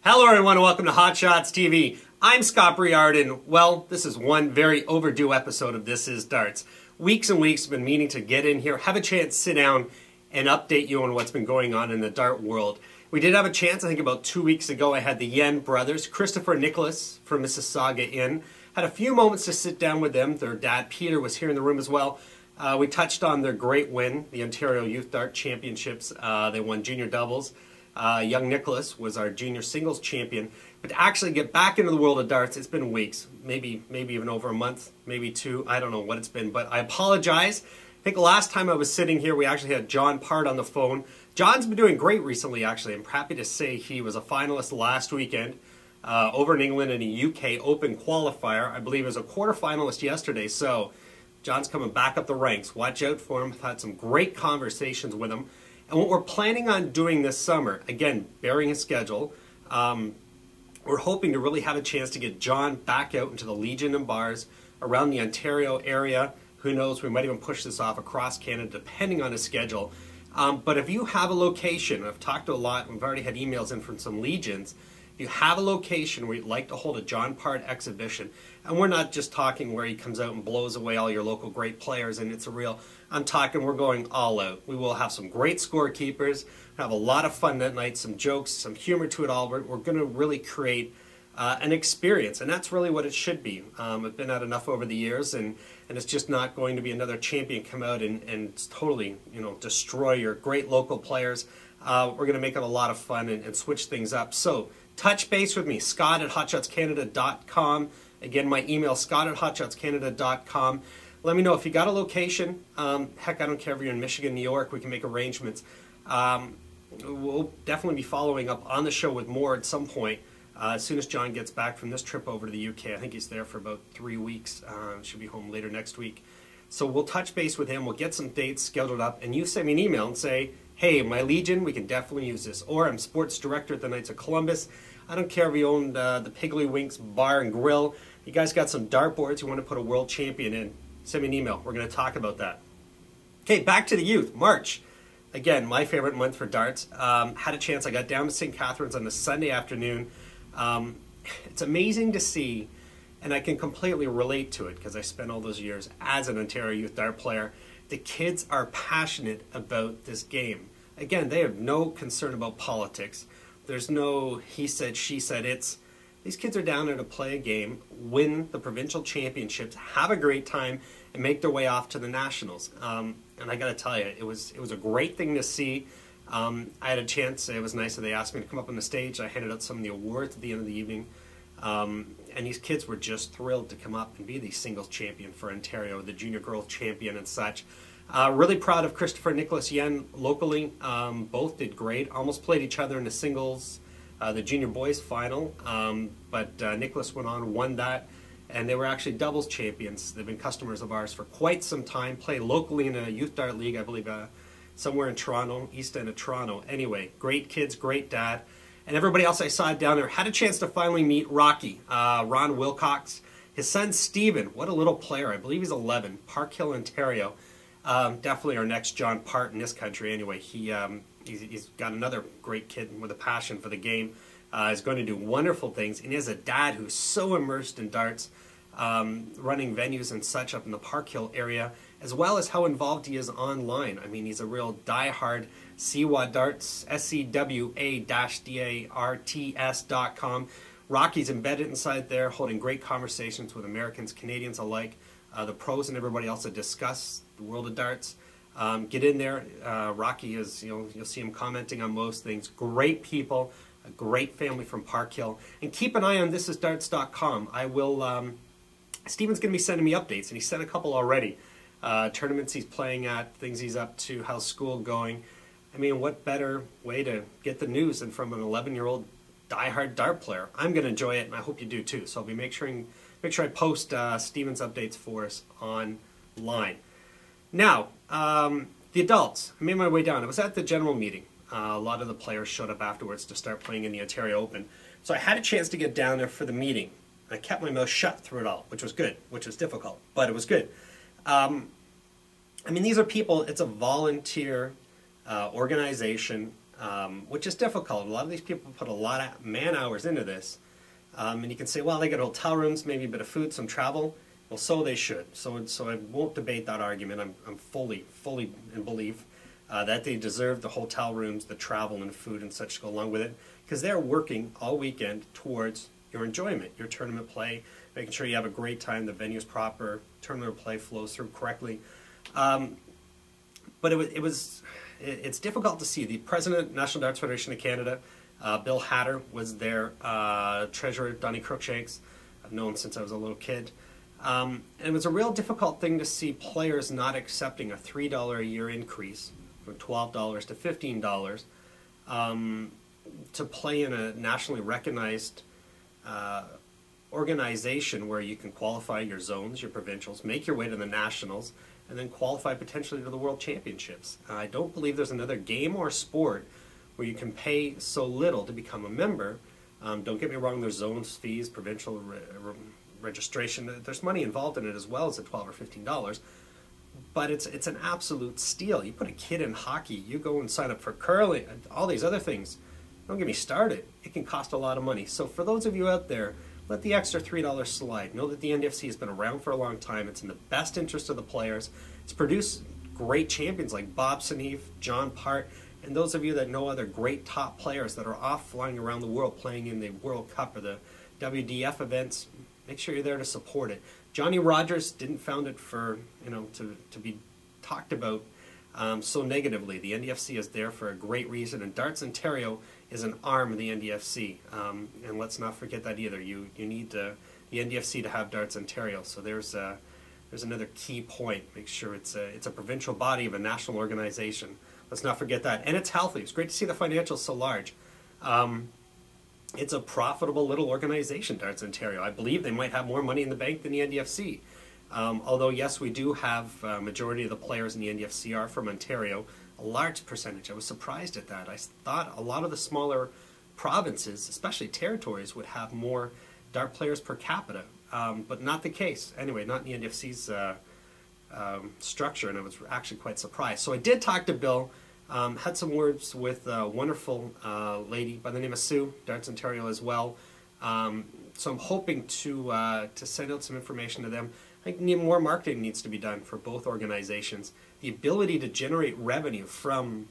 Hello everyone and welcome to Hot Shots TV. I'm Scott Briard and, well, this is one very overdue episode of This Is Darts. Weeks and weeks I've been meaning to get in here, have a chance to sit down and update you on what's been going on in the dart world. We did have a chance, I think about 2 weeks ago. I had the Yen brothers, Christopher and Nicholas from Mississauga in. Had a few moments to sit down with them. Their dad Peter was here in the room as well. We touched on their great win, the Ontario Youth Dart Championships. They won junior doubles. Young Nicholas was our junior singles champion. But to actually get back into the world of darts, it's been weeks, maybe even over a month, maybe two. I don't know what it's been, but I apologize. I think the last time I was sitting here, we actually had John Part on the phone. John's been doing great recently, actually. I'm happy to say he was a finalist last weekend over in England in a UK Open qualifier. I believe he was a quarterfinalist yesterday, so John's coming back up the ranks. Watch out for him. I've had some great conversations with him. And what we're planning on doing this summer, again, bearing his schedule, we're hoping to really have a chance to get John back out into the Legion and bars around the Ontario area. Who knows, we might even push this off across Canada depending on his schedule. But if you have a location, I've talked to a lot, we've already had emails in from some Legions. If you have a location where you'd like to hold a John Part exhibition, and we're not just talking where he comes out and blows away all your local great players and it's a real, I'm talking we're going all out. We will have some great scorekeepers, have a lot of fun that night, some jokes, some humor to it all. We're going to really create an experience, and that's really what it should be. I've been at enough over the years, and it's just not going to be another champion come out and totally, destroy your great local players. We're going to make it a lot of fun and switch things up. So touch base with me, scott@hotshotscanada.com. Again, my email, scott@hotshotscanada.com. Let me know if you got a location. Heck, I don't care if you're in Michigan, New York, we can make arrangements. We'll definitely be following up on the show with more at some point. As soon as John gets back from this trip over to the UK, I think he's there for about 3 weeks. Should be home later next week. So we'll touch base with him. We'll get some dates scheduled up, and you send me an email and say, hey, my Legion, we can definitely use this. Or I'm sports director at the Knights of Columbus. I don't care if you own the Piggly Winks Bar and Grill. You guys got some dartboards you want to put a world champion in. Send me an email. We're going to talk about that. Okay, back to the youth. March. Again, my favorite month for darts. Had a chance. I got down to St. Catharines on a Sunday afternoon. It's amazing to see, and I can completely relate to it because I spent all those years as an Ontario youth dart player. The kids are passionate about this game. Again, they have no concern about politics. There's no he said, she said. These kids are down there to play a game, win the provincial championships, have a great time, and make their way off to the nationals. And I got to tell you, it was a great thing to see. I had a chance. It was nice that they asked me to come up on the stage. I handed out some of the awards at the end of the evening. And these kids were just thrilled to come up and be the singles champion for Ontario, the junior girls champion and such. Really proud of Christopher and Nicholas Yen locally. Both did great. Almost played each other in the singles, the junior boys final. But Nicholas went on, won that. And they were actually doubles champions. They've been customers of ours for quite some time. Play locally in a youth dart league, I believe, somewhere in Toronto, east end of Toronto. Anyway, great kids, great dad. And everybody else I saw down there had a chance to finally meet Rocky, Ron Wilcox. His son, Stephen, what a little player. I believe he's 11, Park Hill, Ontario. Definitely our next John Part in this country anyway. He's got another great kid with a passion for the game. He's going to do wonderful things. And he has a dad who's so immersed in darts, running venues and such up in the Park Hill area, as well as how involved he is online. I mean, he's a real diehard CWA Darts, SCWA-DARTS.com. Rocky's embedded inside there, holding great conversations with Americans, Canadians alike, the pros and everybody else that discuss the world of darts. Get in there. Rocky is, you'll see him commenting on most things. Great people, a great family from Park Hill. And keep an eye on thisisdarts.com. I will, Stephen's going to be sending me updates, and he sent a couple already. Tournaments he's playing at, things he's up to, how's school going. I mean, what better way to get the news than from an 11-year-old diehard dart player? I'm going to enjoy it, and I hope you do too. So I'll be make sure I post Stephen's updates for us online. Now, the adults. I made my way down. I was at the general meeting. A lot of the players showed up afterwards to start playing in the Ontario Open. So I had a chance to get down there for the meeting. I kept my mouth shut through it all, which was good, which was difficult, but it was good. I mean, these are people, it's a volunteer organization. which is difficult. A lot of these people put a lot of man hours into this. And you can say, well, they get hotel rooms, maybe a bit of food, some travel. Well, so they should. So I won't debate that argument. I'm fully in belief that they deserve the hotel rooms, the travel and food and such to go along with it, because they're working all weekend towards your enjoyment, your tournament play, making sure you have a great time, the venue's proper, tournament play flows through correctly. But it's difficult to see. The president, National Darts Federation of Canada, Bill Hatter, was there. Treasurer Donnie Cruikshanks, I've known since I was a little kid. And it was a real difficult thing to see players not accepting a $3 a year increase from $12 to $15 to play in a nationally recognized organization where you can qualify your zones, your provincials, make your way to the nationals, and then qualify potentially to the World Championships. I don't believe there's another game or sport where you can pay so little to become a member. Don't get me wrong, there's zones, fees, provincial registration. There's money involved in it as well as the $12 or $15. But it's an absolute steal. You put a kid in hockey, you go and sign up for curling, all these other things. Don't get me started. It can cost a lot of money. So for those of you out there, let the extra $3 slide. Know that the NDFC has been around for a long time. It's in the best interest of the players. It's produced great champions like Bob Seneve, John Part, and those of you that know other great top players that are off flying around the world playing in the World Cup or the WDF events. Make sure you're there to support it. Johnny Rogers didn't found it for, to be talked about so negatively. The NDFC is there for a great reason, and Darts Ontario is an arm of the NDFC. And let's not forget that either. You need the NDFC to have Darts Ontario. So there's another key point. Make sure it's a provincial body of a national organization. Let's not forget that. And it's healthy. It's great to see the financials so large. It's a profitable little organization, Darts Ontario. I believe they might have more money in the bank than the NDFC. Although, yes, we do have a majority of the players in the NDFC are from Ontario, a large percentage. I was surprised at that. I thought a lot of the smaller provinces, especially territories, would have more dart players per capita, but not the case. Anyway, not in the NDFC's structure, and I was actually quite surprised. So I did talk to Bill. Had some words with a wonderful lady by the name of Sue, Darts Ontario as well. So I'm hoping to send out some information to them. I think more marketing needs to be done for both organizations. The ability to generate revenue from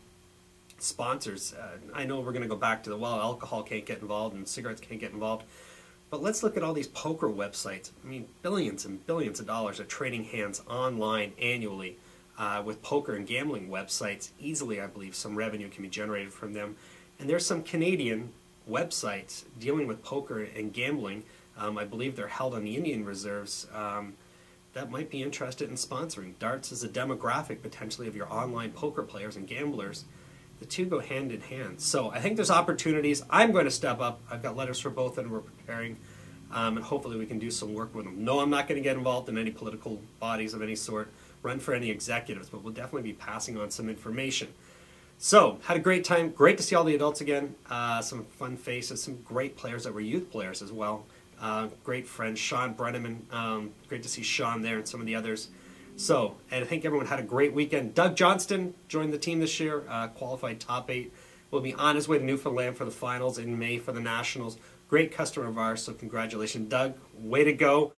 sponsors. I know we're going to go back to alcohol can't get involved and cigarettes can't get involved. But let's look at all these poker websites. I mean, billions and billions of dollars are trading hands online annually. With poker and gambling websites, easily I believe some revenue can be generated from them. And there's some Canadian websites dealing with poker and gambling. I believe they're held on the Indian reserves that might be interested in sponsoring. Darts is a demographic potentially of your online poker players and gamblers. The two go hand in hand. So I think there's opportunities. I'm going to step up. I've got letters for both and we're preparing. And hopefully we can do some work with them. No, I'm not going to get involved in any political bodies of any sort, run for any executives, but we'll definitely be passing on some information. So, had a great time. Great to see all the adults again. Some fun faces, some great players that were youth players as well. Great friend, Sean Brenneman. Great to see Sean there and some of the others. So, and I think everyone had a great weekend. Doug Johnston joined the team this year, qualified top 8. Will be on his way to Newfoundland for the finals in May for the Nationals. Great customer of ours, so congratulations, Doug. Way to go.